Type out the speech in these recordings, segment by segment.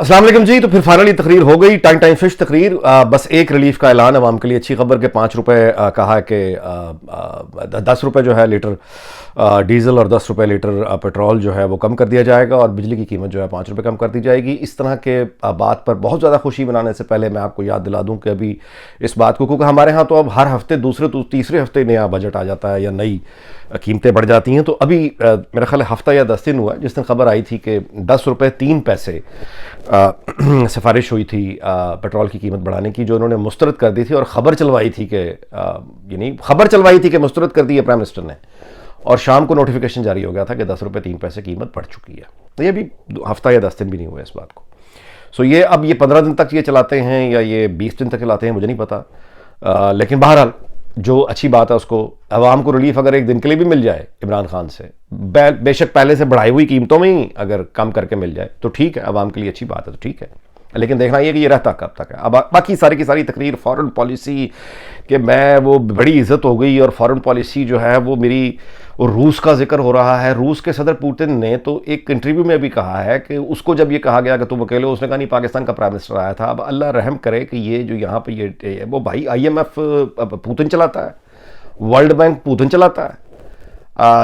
अस्सलाम वालेकुम जी। तो फिर फाइनली तकरीर हो गई, टाइम फिश तकरीर। बस एक रिलीफ का ऐलान अवाम के लिए अच्छी खबर के 5 रुपए कहा है कि 10 रुपए जो है लीटर डीजल और 10 रुपए लीटर पेट्रोल जो है वो कम कर दिया जाएगा और बिजली की कीमत जो है 5 रुपए कम कर दी जाएगी। इस तरह के बात पर बहुत ज़्यादा खुशी मनाने से पहले मैं आपको याद दिला दूं कि अभी इस बात को, क्योंकि हमारे यहाँ तो अब हर हफ्ते दूसरे तीसरे हफ्ते नया बजट आ जाता है या नई कीमतें बढ़ जाती हैं। तो अभी मेरा ख्याल हफ्ता या 10 दिन हुआ जिस दिन खबर आई थी कि 10 रुपये 3 पैसे सिफारिश हुई थी पेट्रोल की कीमत बढ़ाने की, जो उन्होंने मुस्तरद कर दी थी और ख़बर चलवाई थी कि यानी खबर चलवाई थी कि मुस्तरद कर दी है प्राइम मिनिस्टर ने, और शाम को नोटिफिकेशन जारी हो गया था कि 10 रुपये 3 पैसे कीमत बढ़ चुकी है। तो ये भी हफ्ता या 10 दिन भी नहीं हुए इस बात को। सो ये अब ये 15 दिन तक ये चलाते हैं या ये 20 दिन तक चलाते हैं मुझे नहीं पता, लेकिन बहरहाल जो अच्छी बात है उसको अवाम को रिलीफ अगर एक दिन के लिए भी मिल जाए इमरान खान से, बेशक पहले से बढ़ाई हुई कीमतों में ही अगर कम करके मिल जाए तो ठीक है, अवाम के लिए अच्छी बात है तो ठीक है। लेकिन देखना ये कि ये रहता कब तक है। अब बाकी सारी की सारी तकरीर फॉरेन पॉलिसी कि मैं वो बड़ी इज्जत हो गई और फॉरेन पॉलिसी जो है वो मेरी, और रूस का जिक्र हो रहा है। रूस के सदर पुतिन ने तो एक इंटरव्यू में भी कहा है कि उसको जब ये कहा गया कि तुम अकेले हो, उसने कहा नहीं, पाकिस्तान का प्राइम मिनिस्टर आया था। अब अल्लाह रहम करे कि ये जो यहाँ पे ये वो भाई IMF पुतिन चलाता है, वर्ल्ड बैंक पुतिन चलाता है,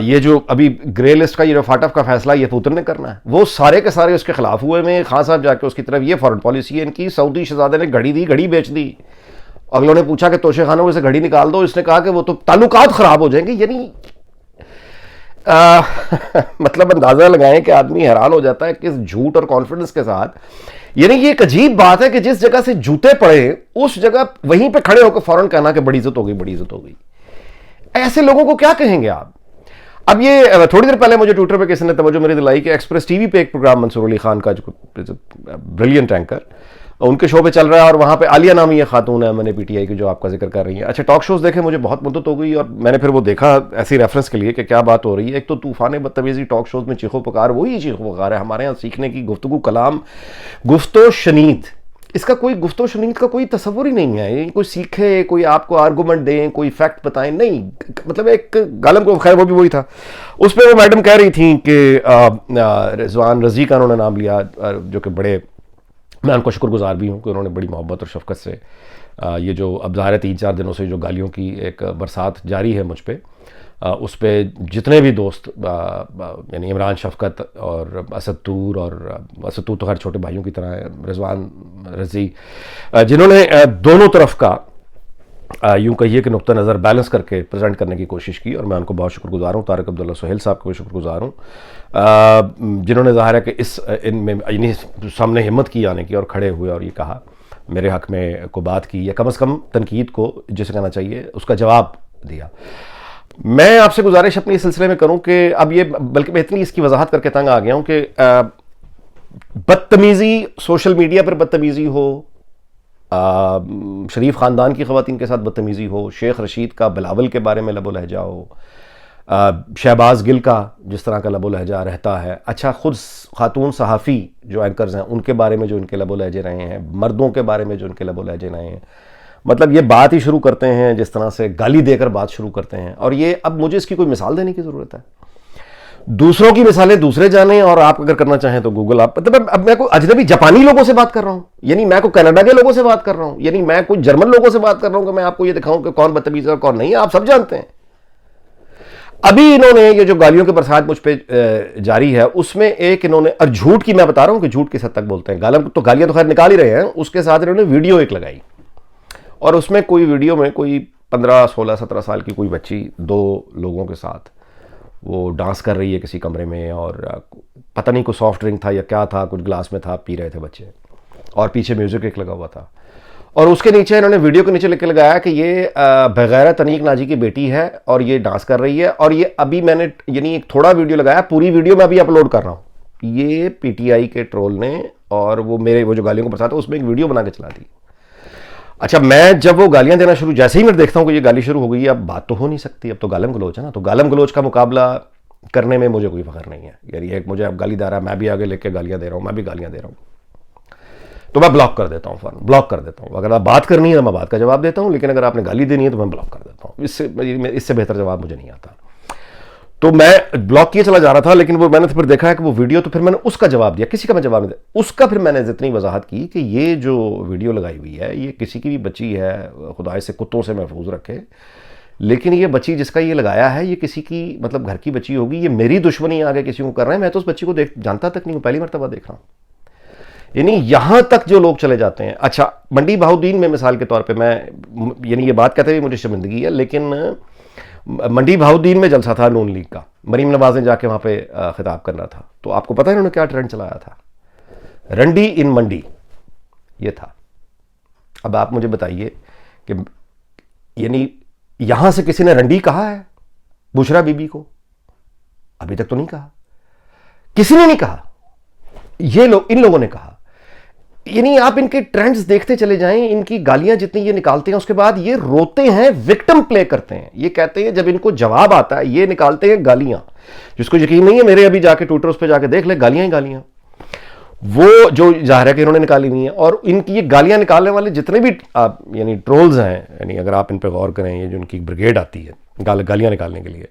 ये जो अभी ग्रे लिस्ट का ये फाटफ का फैसला ये पुतिन ने करना है, वो सारे के सारे उसके खिलाफ हुए में खान साहब जाके उसकी तरफ। ये फॉरेन पॉलिसी है इनकी। सऊदी शहजादे ने घड़ी दी, घड़ी बेच दी। अगलों ने पूछा कि तोशे खानों से घड़ी निकाल दो, इसने कहा कि वो तो ताल्लुकात खराब हो जाएंगे। यानी मतलब अंदाजा लगाएं कि आदमी हैरान हो जाता है किस झूठ और कॉन्फिडेंस के साथ। यानी ये एक अजीब बात है कि जिस जगह से जूते पड़े उस जगह वहीं पे खड़े होकर फौरन कहना कि बड़ी इज्जत हो गई, बड़ी इज्जत हो गई। ऐसे लोगों को क्या कहेंगे आप? अब ये थोड़ी देर पहले मुझे ट्विटर पे किसी ने तवज्जो मेरी दिलाई कि एक्सप्रेस टीवी पे एक प्रोग्राम मंसूर अली खान का जो ब्रिलियंट एंकर उनके शो पे चल रहा है और वहाँ पे आलिया नामी ये खातून है मैंने PTI की जो आपका जिक्र कर रही है। अच्छा, टॉक शोज देखे, मुझे बहुत मुद्दत हो गई और मैंने फिर वो देखा ऐसी रेफरेंस के लिए कि क्या बात हो रही है। एक तो तूफान बदतमीजी टॉक शोज में चीखो पुकार, वही चीखो पुकार है हमारे यहाँ सीखने की गुफ्तगू कलाम, गुफ्तो शनीद। इसका कोई गुफ्तो शनीद का कोई तस्वुर ही नहीं है। कोई सीखे, कोई आपको आर्गूमेंट दें, कोई फैक्ट बताएं, नहीं। मतलब एक गालम को, खैर वो भी वही था, उस पर वो मैडम कह रही थी कि रिजवान रजी का उन्होंने नाम लिया, जो कि बड़े, मैं उनको शुक्रगुजार भी हूँ कि उन्होंने बड़ी मोहब्बत और शफकत से ये जो अब ज़ाहिर 3-4 दिनों से जो गालियों की एक बरसात जारी है मुझ पर, उस पर जितने भी दोस्त यानी इमरान, शफकत और असद तूर, और असद तूर तो हर छोटे भाइयों की तरह है, रिजवान रजी, जिन्होंने दोनों तरफ का यूँ कहिए कि नुक्ता नज़र बैलेंस करके प्रेजेंट करने की कोशिश की, और मैं उनको बहुत शुक्रगुजार हूँ। तारिक अब्दुल्ला सुहेल साहब को भी शुक्रगुजार हूँ, जिन्होंने ज़ाहिर है कि इनमें यानी सामने हिम्मत की आने की और खड़े हुए और ये कहा मेरे हक़ में को बात की, या कम से कम तनकीद को जिसे कहना चाहिए उसका जवाब दिया। मैं आपसे गुजारिश अपनी इस सिलसिले में करूं कि अब ये, बल्कि मैं इतनी इसकी वजाहत करके तंग आ गया हूं कि बदतमीजी, सोशल मीडिया पर बदतमीजी हो, शरीफ ख़ानदान की ख़वातीन के साथ बदतमीजी हो, शेख रशीद का बिलावल के बारे में लबो लहजा हो, शहबाज गिल का जिस तरह का लबो लहजा रहता है, अच्छा खुद खातून सहाफ़ी जो एंकर्स हैं उनके बारे में जो इनके लबो लहजे रहे हैं, मर्दों के बारे में जो इनके लबो लहजे रहे हैं, मतलब ये बात ही शुरू करते हैं जिस तरह से गाली देकर बात शुरू करते हैं। और ये अब मुझे इसकी कोई मिसाल देने की ज़रूरत है? दूसरों की मिसालें दूसरे जाने, और आप अगर करना चाहें तो गूगल आप, मतलब अब मैं कोई अजनबी जापानी लोगों से बात कर रहा हूं, यानी मैं कोई कनाडा के लोगों से बात कर रहा हूं, यानी मैं कोई जर्मन लोगों से बात कर रहा हूं कि मैं आपको ये दिखाऊं कि कौन बदतमीज है और कौन नहीं, आप सब जानते हैं। अभी इन्होंने ये जो गालियों के बरसात मुझ पर जारी है उसमें एक इन्होंने, और झूठ की मैं बता रहा हूं कि झूठ किस हद तक बोलते हैं, गालियां तो खैर निकाल ही रहे हैं, उसके साथ इन्होंने वीडियो एक लगाई, और उसमें कोई वीडियो में कोई 15, 16, 17 साल की कोई बच्ची 2 लोगों के साथ वो डांस कर रही है किसी कमरे में, और पता नहीं कोई सॉफ्ट ड्रिंक था या क्या था, कुछ ग्लास में था, पी रहे थे बच्चे, और पीछे म्यूजिक एक लगा हुआ था, और उसके नीचे इन्होंने वीडियो के नीचे लिख के लगाया कि ये बगैरत तनीक नाजी की बेटी है और ये डांस कर रही है। और ये अभी मैंने यानी एक थोड़ा वीडियो लगाया, पूरी वीडियो मैं अभी अपलोड कर रहा हूँ। ये PTI के ट्रोल ने, और वो मेरे वो जो गालियों को बरसात है उसमें एक वीडियो बना के चला दी। अच्छा, मैं जब वो गालियां देना शुरू, जैसे ही मैं देखता हूं कि ये गाली शुरू हो गई है, अब बात तो हो नहीं सकती, अब तो गालम गलोच है ना, तो गालम गलोच का मुकाबला करने में मुझे कोई फख्र नहीं है। यानी एक मुझे अब गाली दे रहा है, मैं भी आगे लेके गालियां दे रहा हूं, मैं भी गालियां दे रहा हूं, तो मैं ब्लॉक कर देता हूं, फौरन ब्लॉक कर देता हूं। अगर आप बात करनी है तो मैं बात का जवाब देता हूं, लेकिन अगर आपने गाली देनी है तो मैं ब्लॉक कर देता हूं। इससे बेहतर जवाब मुझे नहीं आता। तो मैं ब्लॉक किए चला जा रहा था, लेकिन वो मैंने फिर देखा है कि वो वीडियो, तो फिर मैंने उसका जवाब दिया, किसी का मैं जवाब नहीं दिया उसका। फिर मैंने इतनी वजाहत की कि ये जो वीडियो लगाई हुई है ये किसी की भी बच्ची है, खुदा से कुत्तों से महफूज रखे, लेकिन ये बच्ची जिसका ये लगाया है ये किसी की मतलब घर की बच्ची होगी, ये मेरी दुश्मनी आगे किसी को कर रहे हैं, मैं तो उस बच्ची को जानता तक नहीं हूँ, पहली मरतबा देख रहा हूँ। यानी यहां तक जो लोग चले जाते हैं। अच्छा, मंडी बहाउद्दीन में मिसाल के तौर पे मैं, यानी ये बात कहते हुए मुझे शर्मिंदगी है, लेकिन मंडी बहाउद्दीन में जलसा था नून लीग का, मरीम नवाज ने जाके वहां पे खिताब करना था, तो आपको पता है उन्होंने क्या ट्रेंड चलाया था? रंडी इन मंडी, ये था। अब आप मुझे बताइए कि यानी यहां से किसी ने रंडी कहा है बुशरा बीबी को? अभी तक तो नहीं कहा, किसी ने नहीं कहा, ये लोग, इन लोगों ने कहा। यानी आप इनके ट्रेंड्स देखते चले जाएं, इनकी गालियां जितनी ये निकालते हैं उसके बाद ये रोते हैं, विक्टिम प्ले करते हैं। ये कहते हैं जब इनको जवाब आता है ये निकालते हैं गालियां, जिसको यकीन नहीं है मेरे अभी जाके ट्विटर उस पर जाके देख ले, गालियां ही गालियां, वो जो जाहिर है कि इन्होंने निकाली हुई हैं। और इनकी ये गालियां निकालने वाले जितने भी यानी ट्रोल्स हैं, यानी अगर आप इन पर गौर करें, ये जो इनकी ब्रिगेड आती है गालियां निकालने के लिए,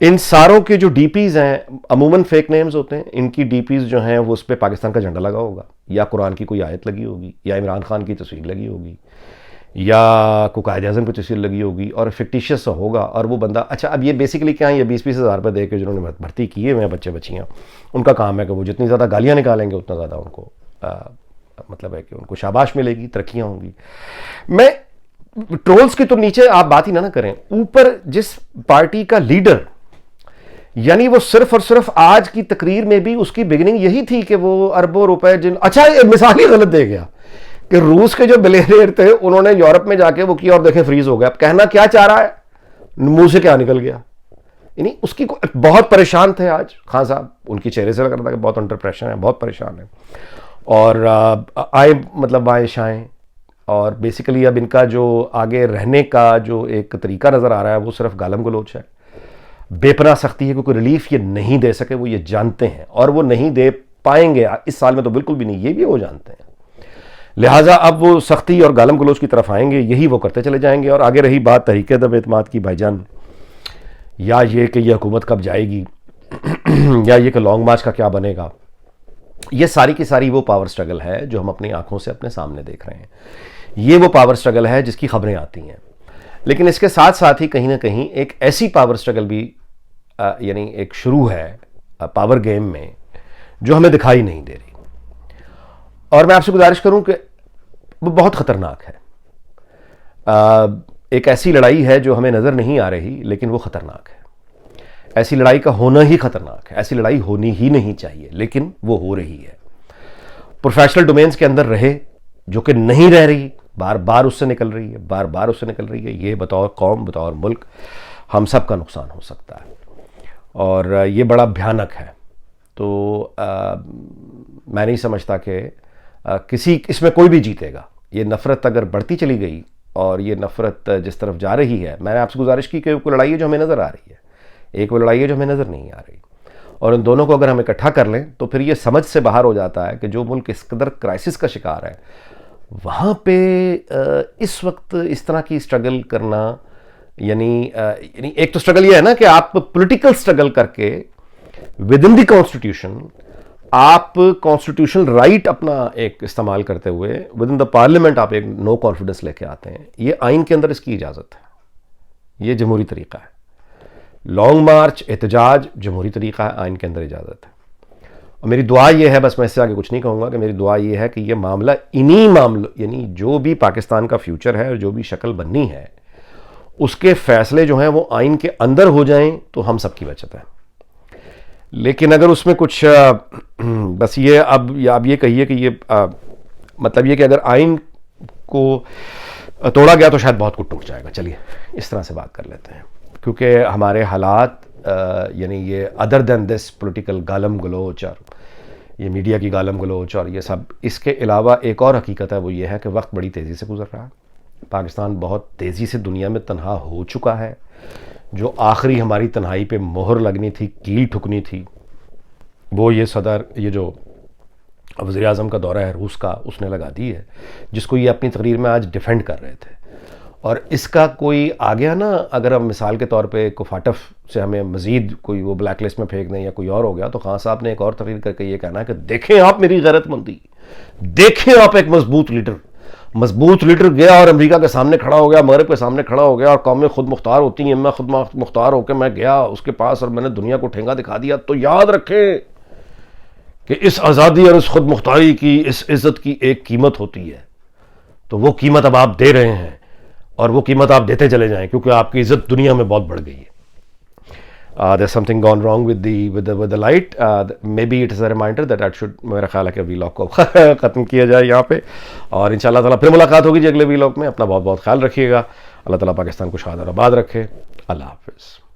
इन सारों के जो डीपीज हैं अमूमन फेक नेम्स होते हैं। इनकी डीपीज जो हैं वो उस पर पाकिस्तान का झंडा लगा होगा, या कुरान की कोई आयत लगी होगी, या इमरान खान की तस्वीर लगी होगी, या कोई कायद-ए-आज़म की तस्वीर लगी होगी, और फिक्टिशियस होगा। और वो बंदा, अच्छा अब ये बेसिकली क्या है, ये 20-20 हज़ार रुपये दे के जिन्होंने भर्ती किए हुए हैं बच्चे बच्चियाँ, उनका काम है कि वो जितनी ज़्यादा गालियाँ निकालेंगे उतना ज़्यादा उनको मतलब है कि उनको शाबाश मिलेगी, तरक्कियाँ होंगी। मैं ट्रोल्स के तो नीचे आप बात ही ना करें, ऊपर जिस पार्टी का लीडर, यानी वो सिर्फ और सिर्फ आज की तकरीर में भी उसकी बिगिनिंग यही थी कि वो अरबों रुपए अच्छा मिसाल ही गलत दे गया कि रूस के जो बिलियनियर थे उन्होंने यूरोप में जाके वो किया और देखें फ्रीज हो गया। अब कहना क्या चाह रहा है, मुंह से क्या निकल गया। यानी उसकी बहुत परेशान थे आज खान साहब, उनकी चेहरे से लग रहा था कि बहुत अंडर प्रेशर है, बहुत परेशान है। और आए मतलब आए शाएं, और बेसिकली अब इनका जो आगे रहने का जो एक तरीका नजर आ रहा है वो सिर्फ गालम गलोच है, बेपनाह सख्ती है, क्योंकि रिलीफ ये नहीं दे सके, वो ये जानते हैं, और वो नहीं दे पाएंगे इस साल में तो बिल्कुल भी नहीं, ये भी वो जानते हैं। लिहाजा अब वो सख्ती और गालम गलोच की तरफ आएंगे, यही वो करते चले जाएंगे। और आगे रही बात तहरीक दम-ए-एतमाद की भाईजान, या ये कि ये हुकूमत कब जाएगी या ये कि लॉन्ग मार्च का क्या बनेगा, ये सारी की सारी वो पावर स्ट्रगल है जो हम अपनी आंखों से अपने सामने देख रहे हैं। ये वो पावर स्ट्रगल है जिसकी खबरें आती हैं, लेकिन इसके साथ साथ ही कहीं ना कहीं एक ऐसी पावर स्ट्रगल भी यानी एक शुरू है पावर गेम में जो हमें दिखाई नहीं दे रही। और मैं आपसे गुजारिश करूं कि वो बहुत ख़तरनाक है। एक ऐसी लड़ाई है जो हमें नज़र नहीं आ रही, लेकिन वो ख़तरनाक है। ऐसी लड़ाई का होना ही ख़तरनाक है, ऐसी लड़ाई होनी ही नहीं चाहिए, लेकिन वो हो रही है। प्रोफेशनल डोमेन्स के अंदर रहे, जो कि नहीं रह रही, बार बार उससे निकल रही है, बार बार उससे निकल रही है। ये बतौर कौम, बतौर मुल्क हम सब का नुकसान हो सकता है, और ये बड़ा भयानक है। तो मैं नहीं समझता कि किसी इसमें कोई भी जीतेगा। ये नफ़रत अगर बढ़ती चली गई और ये नफ़रत जिस तरफ जा रही है, मैंने आपसे गुजारिश की कि कोई लड़ाई है जो हमें नज़र आ रही है, एक वो लड़ाई है जो हमें नज़र नहीं आ रही, और इन दोनों को अगर हम इकट्ठा कर लें तो फिर ये समझ से बाहर हो जाता है कि जो मुल्क इस कदर क्राइसिस का शिकार है, वहाँ पे इस वक्त इस तरह की स्ट्रगल करना, यानी एक तो स्ट्रगल ये है ना कि आप पॉलिटिकल स्ट्रगल करके विद इन द कॉन्स्टिट्यूशन, आप कॉन्स्टिट्यूशनल राइट अपना एक इस्तेमाल करते हुए विद इन द पार्लियामेंट आप एक नो कॉन्फिडेंस लेके आते हैं। ये आइन के अंदर इसकी इजाज़त है, ये जमहूरी तरीका है। लॉन्ग मार्च, एहतजाज जमहूरी तरीका है, आइन के अंदर इजाज़त है। और मेरी दुआ ये है, बस मैं इससे आगे कुछ नहीं कहूँगा, कि मेरी दुआ ये है कि ये मामला इन्हीं मामलों, यानी जो भी पाकिस्तान का फ्यूचर है और जो भी शक्ल बननी है, उसके फैसले जो हैं वो आइन के अंदर हो जाएं तो हम सबकी बचत है। लेकिन अगर उसमें कुछ बस ये अब ये कहिए कि ये मतलब ये कि अगर आइन को तोड़ा गया तो शायद बहुत कुछ टूट जाएगा। चलिए इस तरह से बात कर लेते हैं, क्योंकि हमारे हालात यानी ये अदर देन दिस पॉलिटिकल गालम गलोच और ये मीडिया की गालम गलोच और ये सब, इसके अलावा एक और हकीकत है, वो ये है कि वक्त बड़ी तेज़ी से गुजर रहा है। पाकिस्तान बहुत तेज़ी से दुनिया में तन्हा हो चुका है। जो आखिरी हमारी तन्हाई पे मोहर लगनी थी, कील ठुकनी थी, वो ये जो वज़ीर-ए-आज़म का दौरा है रूस का, उसने लगा दी है, जिसको ये अपनी तकरीर में आज डिफेंड कर रहे थे। और इसका कोई आ गया ना, अगर हम मिसाल के तौर पे कोफाटफ से हमें मज़ीद कोई वो ब्लैक लिस्ट में फेंक दें या कोई और हो गया, तो खान साहब ने एक और तकरीर करके ये कहना है कि देखें आप मेरी गैरतमंदी, देखें आप एक मजबूत लीडर गया और अमेरिका के सामने खड़ा हो गया, मगरब के सामने खड़ा हो गया और कौमें खुद मुख्तार होती हैं, मैं खुद मुख्तार होकर मैं गया उसके पास और मैंने दुनिया को ठेंगा दिखा दिया। तो याद रखें कि इस आज़ादी और इस खुद मुख्तारी की, इस इज़्ज़त की एक कीमत होती है। तो वो कीमत अब आप दे रहे हैं और वो कीमत आप देते चले जाएं, क्योंकि आपकी इज़्ज़त दुनिया में बहुत बढ़ गई है। There's something gone wrong with the light. Maybe it is a reminder that I should, मेरा ख्याल है कि वीलॉग को ख़त्म किया जाए यहाँ पे, और इंशाल्लाह ताला फिर मुलाकात होगी जी अगले वीलॉग में। अपना बहुत बहुत ख्याल रखिएगा। अल्लाह ताला पाकिस्तान को शाद और आबाद रखे। अल्लाह हाफ़िज़।